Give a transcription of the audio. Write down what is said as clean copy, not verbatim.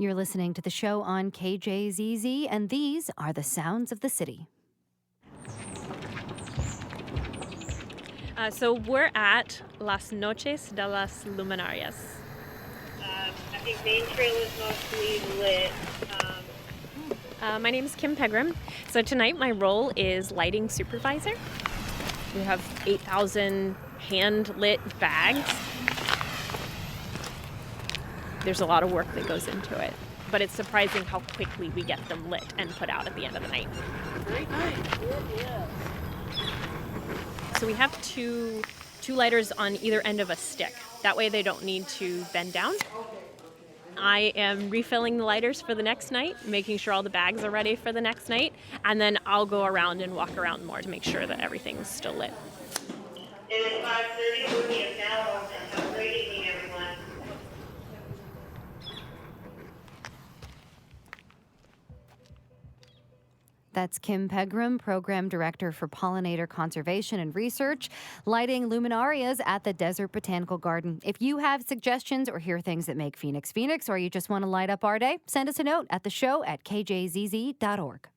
You're listening to the show on KJZZ, and these are the sounds of the city. So we're at Las Noches de las Luminarias. I think Main Trail is mostly lit. My name is Kim Pegram. So tonight my role is lighting supervisor. We have 8,000 hand-lit bags. There's a lot of work that goes into it, but it's surprising how quickly we get them lit and put out at the end of the night. Very nice. So we have two lighters on either end of a stick. That way they don't need to bend down. I am refilling the lighters for the next night, making sure all the bags are ready for the next night, and then I'll go around and walk around more to make sure that everything's still lit. It is 5:30. We'll be at now. Have a great evening, everyone. That's Kim Pegram, Program Director for Pollinator Conservation and Research, lighting luminarias at the Desert Botanical Garden. If you have suggestions or hear things that make Phoenix Phoenix, or you just want to light up our day, send us a note at theshow@kjzz.org.